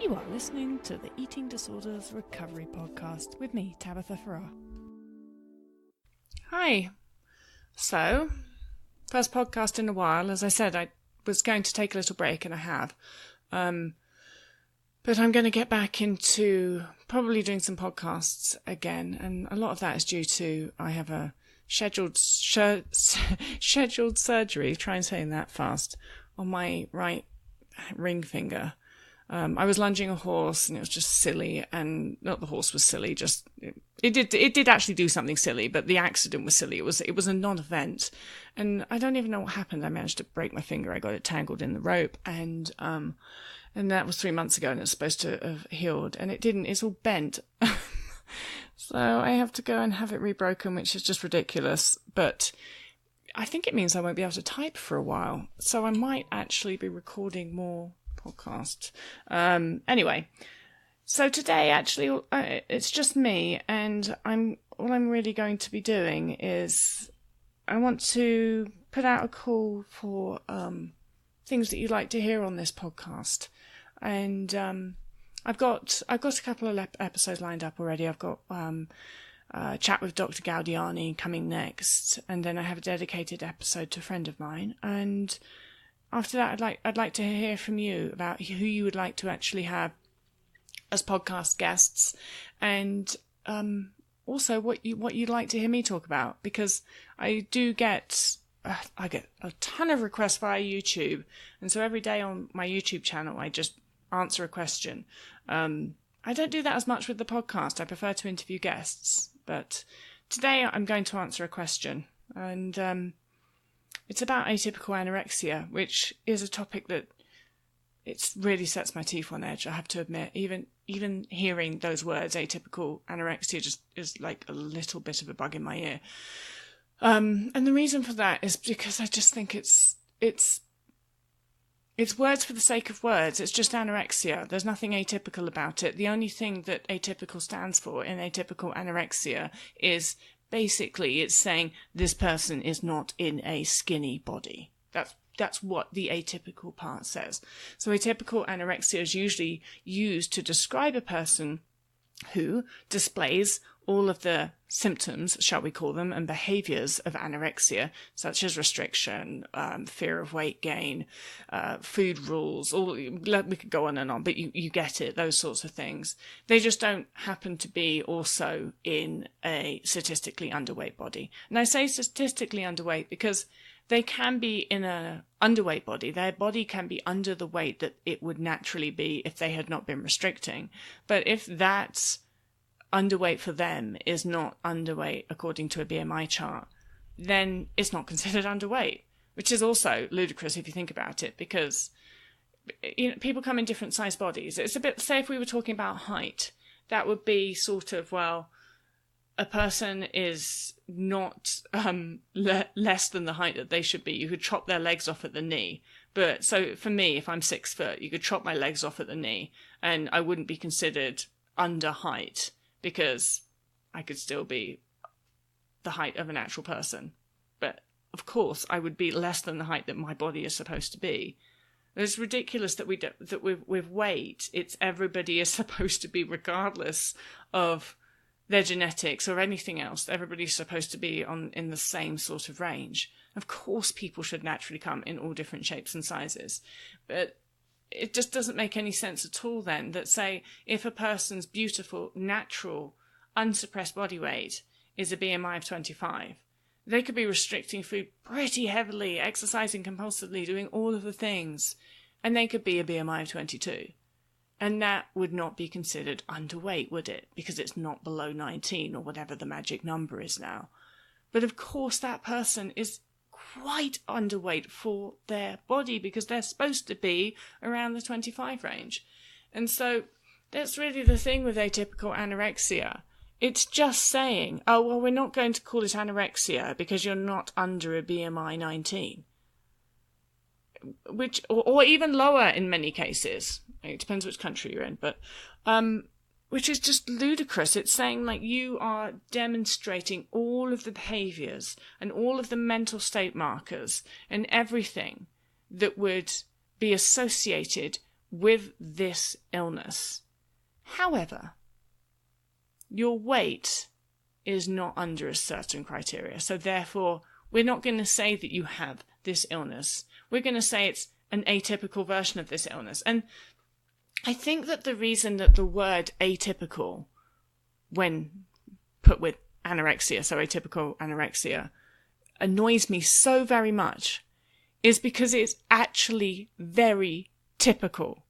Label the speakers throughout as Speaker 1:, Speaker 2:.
Speaker 1: You are listening to the Eating Disorders Recovery Podcast with me, Tabitha Farrar. Hi. So, first podcast in a while. As I said, I was going to take a little break, and I have. But I'm going to get back into probably doing some podcasts again, and a lot of that is due to I have a scheduled surgery, try and say that fast, on my right ring finger. I was lunging a horse and it was just silly, and not the horse was silly, just it did actually do something silly, but the accident was silly. It was a non-event, and I don't even know what happened. I managed to break my finger. I got it tangled in the rope, and that was 3 months ago, and it's supposed to have healed, and it didn't. It's all bent. So I have to go and have it rebroken, which is just ridiculous, but I think it means I won't be able to type for a while, so I might actually be recording more podcast. Anyway, so today actually it's just me, and all I'm really going to be doing is I want to put out a call for things that you'd like to hear on this podcast, and I've got a couple of episodes lined up already. I've got a chat with Dr. Gaudiani coming next, and then I have a dedicated episode to a friend of mine, and after that, I'd like to hear from you about who you would like to actually have as podcast guests, and also what you'd like to hear me talk about, because I get a ton of requests via YouTube, and so every day on my YouTube channel I just answer a question. I don't do that as much with the podcast. I prefer to interview guests, but today I'm going to answer a question, and it's about atypical anorexia, which is a topic that it really sets my teeth on edge, I have to admit. Even hearing those words, atypical anorexia, just is like a little bit of a bug in my ear. And the reason for that is because I just think it's words for the sake of words. It's just anorexia. There's nothing atypical about it. The only thing that atypical stands for in atypical anorexia is basically it's saying this person is not in a skinny body. That's what the atypical part says. So atypical anorexia is usually used to describe a person who displays all of the symptoms, shall we call them, and behaviours of anorexia, such as restriction, fear of weight gain, food rules, we could go on and on, but you get it, those sorts of things. They just don't happen to be also in a statistically underweight body. And I say statistically underweight because they can be in an underweight body. Their body can be under the weight that it would naturally be if they had not been restricting. But if that's underweight for them is not underweight according to a BMI chart, then it's not considered underweight, which is also ludicrous if you think about it, because people come in different size bodies. It's a bit, say if we were talking about height, that would be sort of, well, a person is not less than the height that they should be. You could chop their legs off at the knee. But so for me, if I'm 6 foot, you could chop my legs off at the knee and I wouldn't be considered under height, because I could still be the height of an actual person. But of course, I would be less than the height that my body is supposed to be. It's ridiculous that with weight, it's everybody is supposed to be, regardless of their genetics or anything else. Everybody's supposed to be in the same sort of range. Of course, people should naturally come in all different shapes and sizes, but it just doesn't make any sense at all then that, say, if a person's beautiful, natural, unsuppressed body weight is a BMI of 25, they could be restricting food pretty heavily, exercising compulsively, doing all of the things, and they could be a BMI of 22. And that would not be considered underweight, would it? Because it's not below 19 or whatever the magic number is now. But of course that person is quite underweight for their body, because they're supposed to be around the 25 range. And so that's really the thing with atypical anorexia. It's just saying, oh, well, we're not going to call it anorexia because you're not under a BMI 19. Or even lower in many cases. It depends which country you're in, but which is just ludicrous. It's saying, like, you are demonstrating all of the behaviours and all of the mental state markers and everything that would be associated with this illness. However, your weight is not under a certain criteria. So therefore, we're not going to say that you have this illness. We're going to say it's an atypical version of this illness. And I think that the reason that the word atypical, when put with anorexia, so atypical anorexia, annoys me so very much is because it's actually very typical.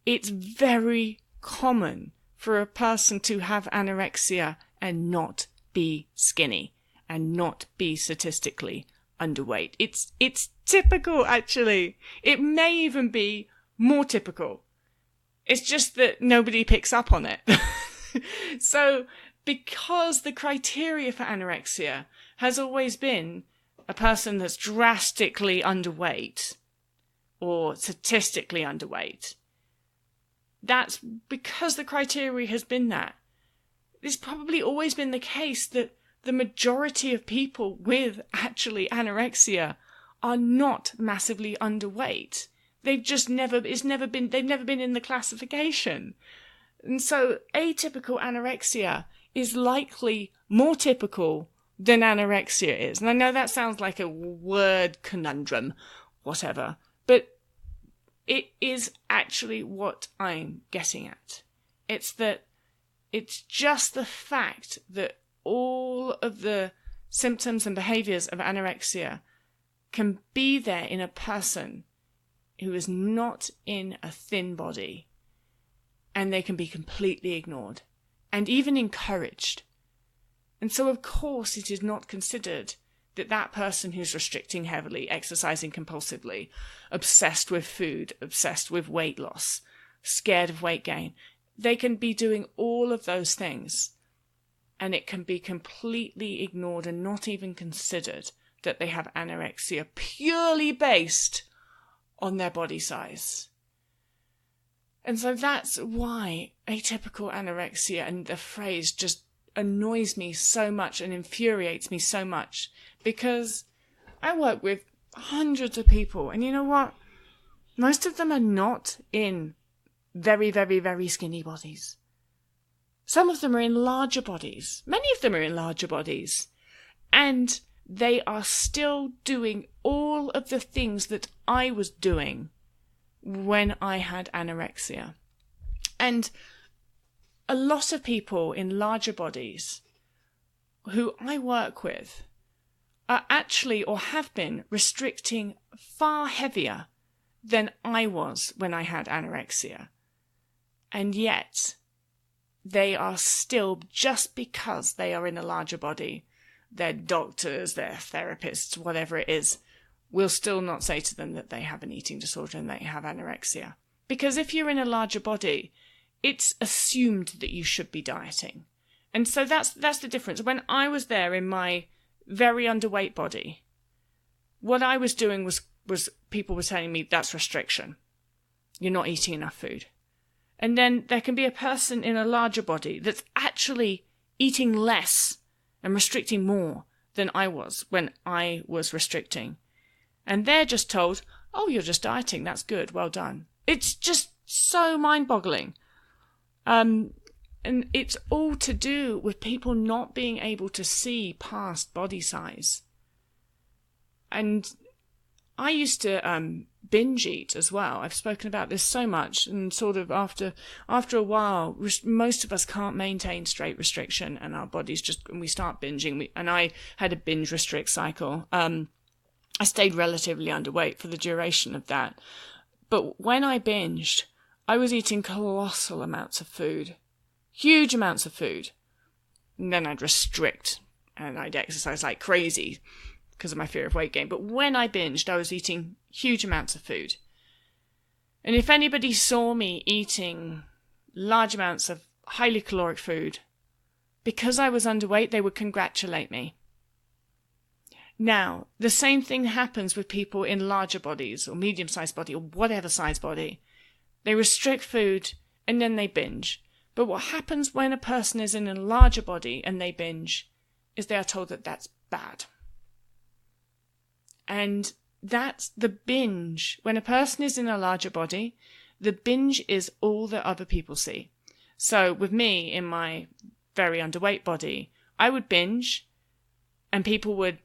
Speaker 1: It's very common for a person to have anorexia and not be skinny and not be statistically underweight. It's typical, actually. It may even be more typical. It's just that nobody picks up on it. So, because the criteria for anorexia has always been a person that's drastically underweight or statistically underweight, that's because the criteria has been that. It's probably always been the case that the majority of people with actually anorexia are not massively underweight. They've never been in the classification. And so atypical anorexia is likely more typical than anorexia is. And I know that sounds like a word conundrum, whatever, but it is actually what I'm getting at. It's just the fact that all of the symptoms and behaviors of anorexia can be there in a person who is not in a thin body, and they can be completely ignored and even encouraged. And so, of course, it is not considered that that person who's restricting heavily, exercising compulsively, obsessed with food, obsessed with weight loss, scared of weight gain, they can be doing all of those things, and it can be completely ignored and not even considered that they have anorexia purely based on their body size. And so that's why atypical anorexia and the phrase just annoys me so much and infuriates me so much, because I work with hundreds of people, and you know what? Most of them are not in very, very, very skinny bodies. Some of them are in larger bodies. Many of them are in larger bodies. And they are still doing all of the things that I was doing when I had anorexia. And a lot of people in larger bodies who I work with are actually, or have been, restricting far heavier than I was when I had anorexia. And yet, they are still, just because they are in a larger body, their doctors, their therapists, whatever it is, will still not say to them that they have an eating disorder and they have anorexia. Because if you're in a larger body, it's assumed that you should be dieting. And so that's the difference. When I was there in my very underweight body, what I was doing was people were telling me that's restriction. You're not eating enough food. And then there can be a person in a larger body that's actually eating less and restricting more than I was when I was restricting. And they're just told, oh, you're just dieting. That's good. Well done. It's just so mind-boggling. And it's all to do with people not being able to see past body size. And I used to binge eat as well. I've spoken about this so much, and sort of after a while, most of us can't maintain straight restriction, and our bodies we start binging. And I had a binge restrict cycle. I stayed relatively underweight for the duration of that. But when I binged, I was eating colossal amounts of food, huge amounts of food. And then I'd restrict, and I'd exercise like crazy because of my fear of weight gain. But when I binged, I was eating huge amounts of food. And if anybody saw me eating large amounts of highly caloric food, because I was underweight, they would congratulate me. Now, the same thing happens with people in larger bodies or medium-sized body or whatever size body. They restrict food and then they binge. But what happens when a person is in a larger body and they binge is they are told that that's bad. And that's the binge. When a person is in a larger body, The binge is all that other people see. So with me, in my very underweight body, I would binge and people would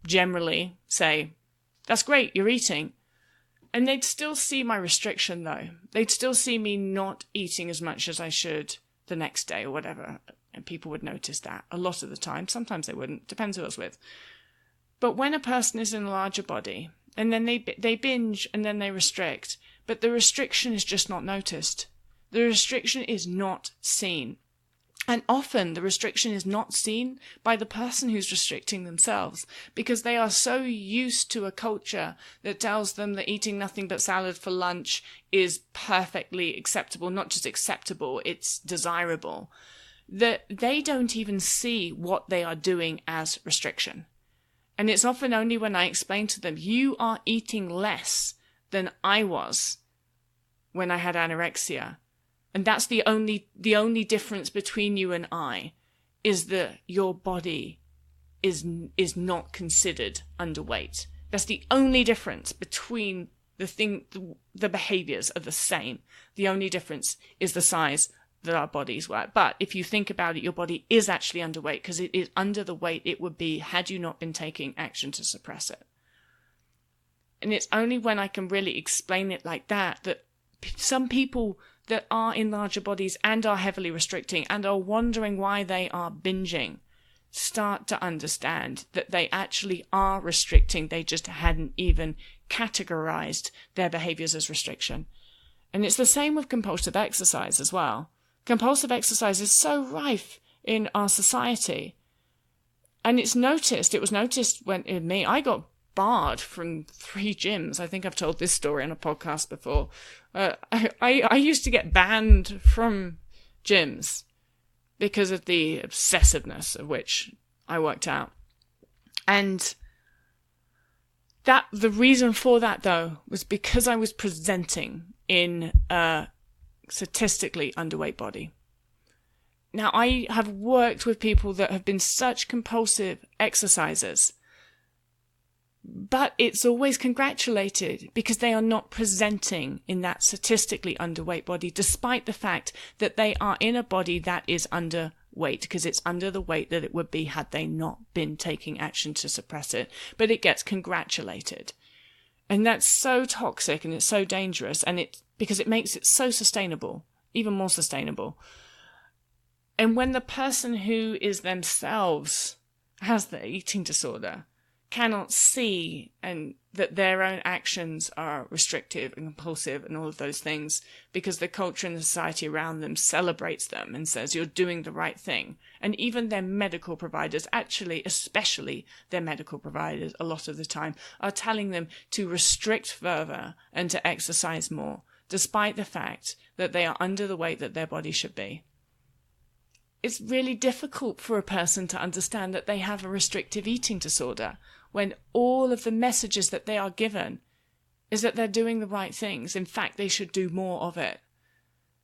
Speaker 1: generally say, that's great, you're eating. And they'd still see my restriction though. They'd still see me not eating as much as I should the next day or whatever. And people would notice that a lot of the time. Sometimes they wouldn't. Depends who I was with. But when a person is in a larger body and then they binge and then they restrict, but the restriction is just not noticed. The restriction is not seen. And often the restriction is not seen by the person who's restricting themselves because they are so used to a culture that tells them that eating nothing but salad for lunch is perfectly acceptable, not just acceptable, it's desirable, that they don't even see what they are doing as restriction. And it's often only when I explain to them, you are eating less than I was when I had anorexia. And that's the only difference between you and I, is that your body is not considered underweight. That's the only difference between the behaviors are the same. The only difference is the size that our bodies were. But if you think about it, your body is actually underweight because it is under the weight it would be had you not been taking action to suppress it. And it's only when I can really explain it like that some people that are in larger bodies and are heavily restricting and are wondering why they are binging start to understand that they actually are restricting. They just hadn't even categorized their behaviors as restriction. And it's the same with compulsive exercise as well. Compulsive exercise is so rife in our society. And it was noticed when in me, I got barred from 3 gyms. I think I've told this story on a podcast before. I used to get banned from gyms because of the obsessiveness of which I worked out. And the reason for that, though, was because I was presenting in a statistically underweight body. Now, I have worked with people that have been such compulsive exercisers, but it's always congratulated because they are not presenting in that statistically underweight body, despite the fact that they are in a body that is underweight, because it's under the weight that it would be had they not been taking action to suppress it. But it gets congratulated. And that's so toxic and it's so dangerous, and because it makes it so sustainable, even more sustainable. And when the person who is themselves has the eating disorder cannot see and that their own actions are restrictive and compulsive and all of those things because the culture and the society around them celebrates them and says you're doing the right thing. And even their medical providers, actually, especially their medical providers a lot of the time, are telling them to restrict further and to exercise more, despite the fact that they are under the weight that their body should be. It's really difficult for a person to understand that they have a restrictive eating disorder when all of the messages that they are given is that they're doing the right things. In fact, they should do more of it.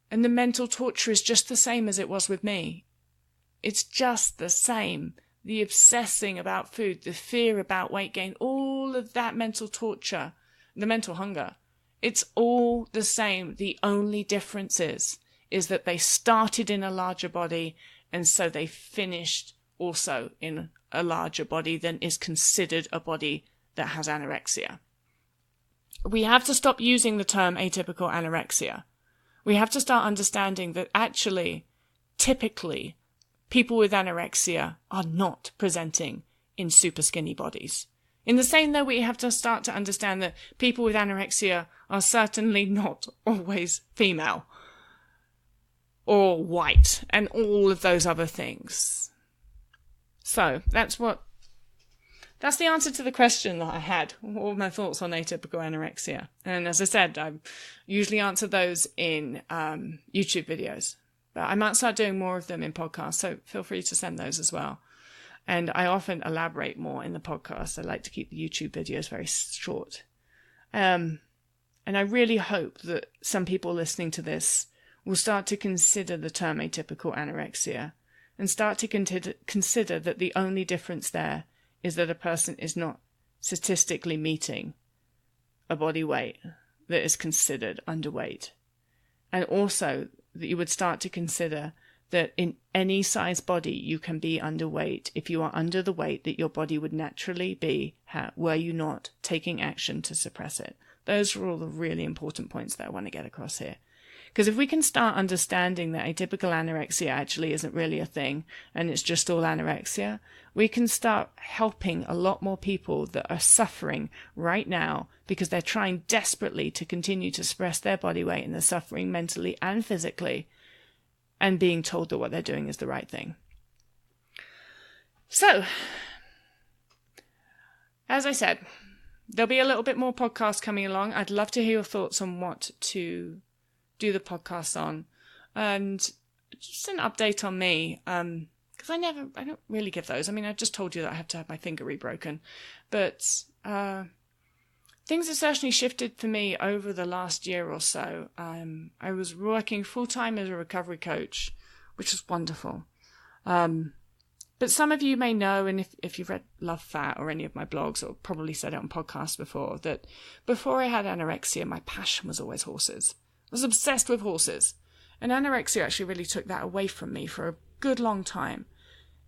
Speaker 1: And the mental torture is just the same as it was with me. It's just the same. The obsessing about food, the fear about weight gain, all of that mental torture, the mental hunger, it's all the same. The only difference is that they started in a larger body and so they finished also in a larger body than is considered a body that has anorexia. We have to stop using the term atypical anorexia. We have to start understanding that actually, typically, people with anorexia are not presenting in super skinny bodies. In the same way, we have to start to understand that people with anorexia are certainly not always female or white and all of those other things. So that's the answer to the question that I had, all my thoughts on atypical anorexia. And as I said, I usually answer those in YouTube videos, but I might start doing more of them in podcasts, so feel free to send those as well. And I often elaborate more in the podcast. I like to keep the YouTube videos very short. And I really hope that some people listening to this will start to consider the term atypical anorexia and start to consider that the only difference there is that a person is not statistically meeting a body weight that is considered underweight. And also that you would start to consider that in any size body you can be underweight if you are under the weight that your body would naturally be were you not taking action to suppress it. Those are all the really important points that I want to get across here. Because if we can start understanding that atypical anorexia actually isn't really a thing and it's just all anorexia, we can start helping a lot more people that are suffering right now because they're trying desperately to continue to suppress their body weight and they're suffering mentally and physically and being told that what they're doing is the right thing. So, as I said, there'll be a little bit more podcast coming along. I'd love to hear your thoughts on what to do the podcast on, and just an update on me, because I don't really give those. I mean, I've just told you that I have to have my finger rebroken, but things have certainly shifted for me over the last year or so. I was working full-time as a recovery coach, which was wonderful. But some of you may know, and if you've read Love Fat or any of my blogs, or probably said it on podcasts before, that before I had anorexia, my passion was always horses. I was obsessed with horses. And anorexia actually really took that away from me for a good long time.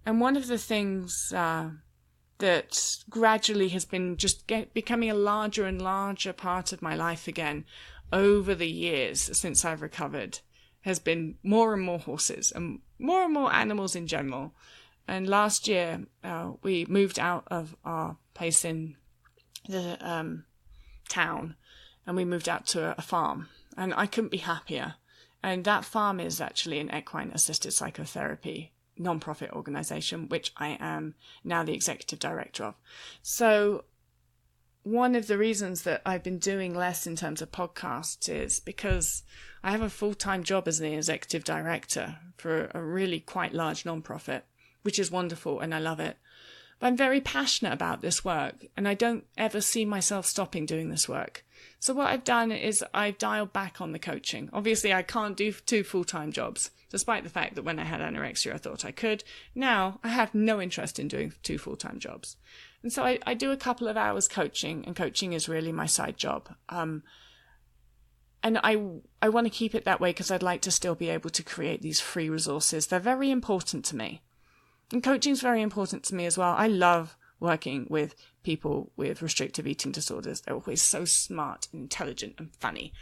Speaker 1: And one of the things that gradually has been just becoming a larger and larger part of my life again over the years since I've recovered has been more and more horses and more animals in general. And last year, we moved out of our place in the town and we moved out to a farm. And I couldn't be happier. And that farm is actually an equine assisted psychotherapy non-profit organization, which I am now the executive director of. So one of the reasons that I've been doing less in terms of podcasts is because I have a full-time job as the executive director for a really quite large non-profit, which is wonderful and I love it. But I'm very passionate about this work and I don't ever see myself stopping doing this work. So what I've done is I've dialed back on the coaching. Obviously, I can't do 2 full-time jobs, despite the fact that when I had anorexia, I thought I could. Now, I have no interest in doing 2 full-time jobs. And so I do a couple of hours coaching, and coaching is really my side job. And I want to keep it that way because I'd like to still be able to create these free resources. They're very important to me. And coaching is very important to me as well. I love working with people with restrictive eating disorders. They're always so smart and intelligent and funny.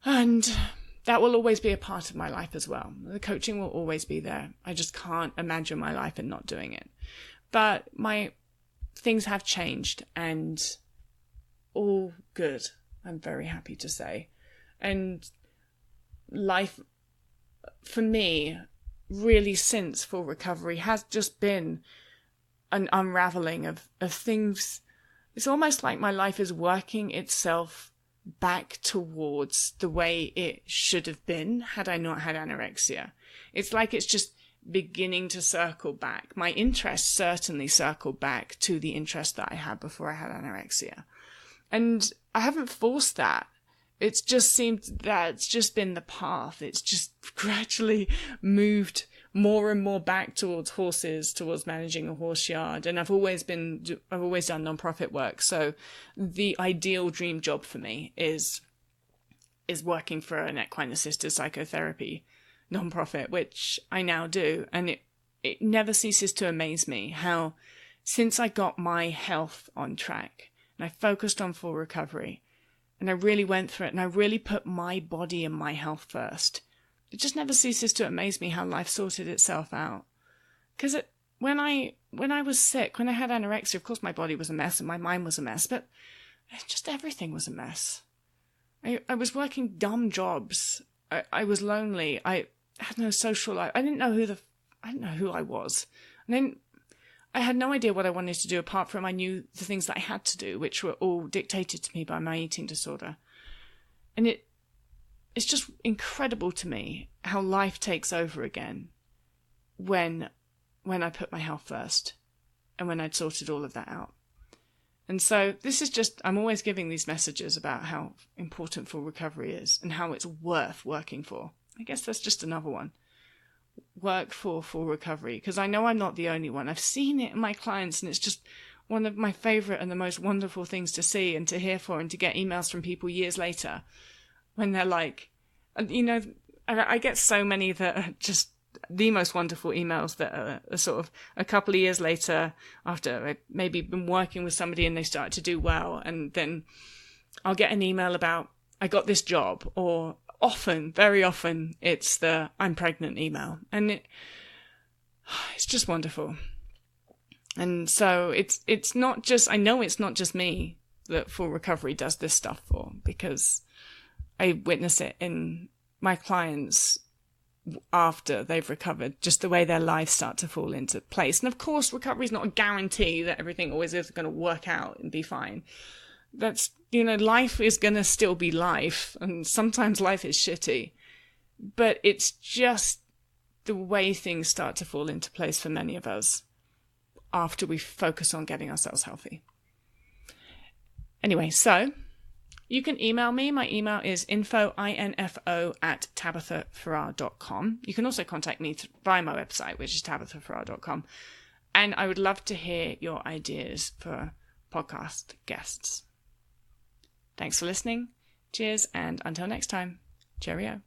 Speaker 1: And that will always be a part of my life as well. The coaching will always be there. I just can't imagine my life and not doing it. But my things have changed and all good, I'm very happy to say. And life, for me, really since full recovery has just been an unraveling of things. It's almost like my life is working itself back towards the way it should have been had I not had anorexia. It's like it's just beginning to circle back. My interest certainly circled back to the interest that I had before I had anorexia. And I haven't forced that. It's just seemed that it's just been the path. It's just gradually moved more and more back towards horses, towards managing a horse yard. And I've always done non-profit work. So the ideal dream job for me is working for an equine assisted psychotherapy non-profit, which I now do. And it never ceases to amaze me how since I got my health on track and I focused on full recovery and I really went through it and I really put my body and my health first, it just never ceases to amaze me how life sorted itself out. Because when I was sick, when I had anorexia, of course my body was a mess and my mind was a mess, but just everything was a mess. I was working dumb jobs. I was lonely. I had no social life. I didn't know who I was. And then I had no idea what I wanted to do apart from I knew the things that I had to do, which were all dictated to me by my eating disorder. And it's just incredible to me how life takes over again when I put my health first and when I'd sorted all of that out. And so this is just, I'm always giving these messages about how important full recovery is and how it's worth working for. I guess that's just another one. Work for full recovery, because I know I'm not the only one. I've seen it in my clients and it's just one of my favorite and the most wonderful things to see and to hear for, and to get emails from people years later when they're like, I get so many that are just the most wonderful emails that are sort of a couple of years later, after I've maybe been working with somebody and they start to do well, and then I'll get an email about, I got this job, or very often it's the I'm pregnant email, and it's just wonderful. And so it's not just, I know it's not just me that Full Recovery does this stuff for, because I witness it in my clients after they've recovered, just the way their lives start to fall into place. And of course, recovery is not a guarantee that everything always is going to work out and be fine. That's, life is going to still be life, and sometimes life is shitty, but it's just the way things start to fall into place for many of us after we focus on getting ourselves healthy. Anyway, so you can email me. My email is info@tabithafarrar.com. You can also contact me via my website, which is tabithafarrar.com. And I would love to hear your ideas for podcast guests. Thanks for listening. Cheers, and until next time, cheerio.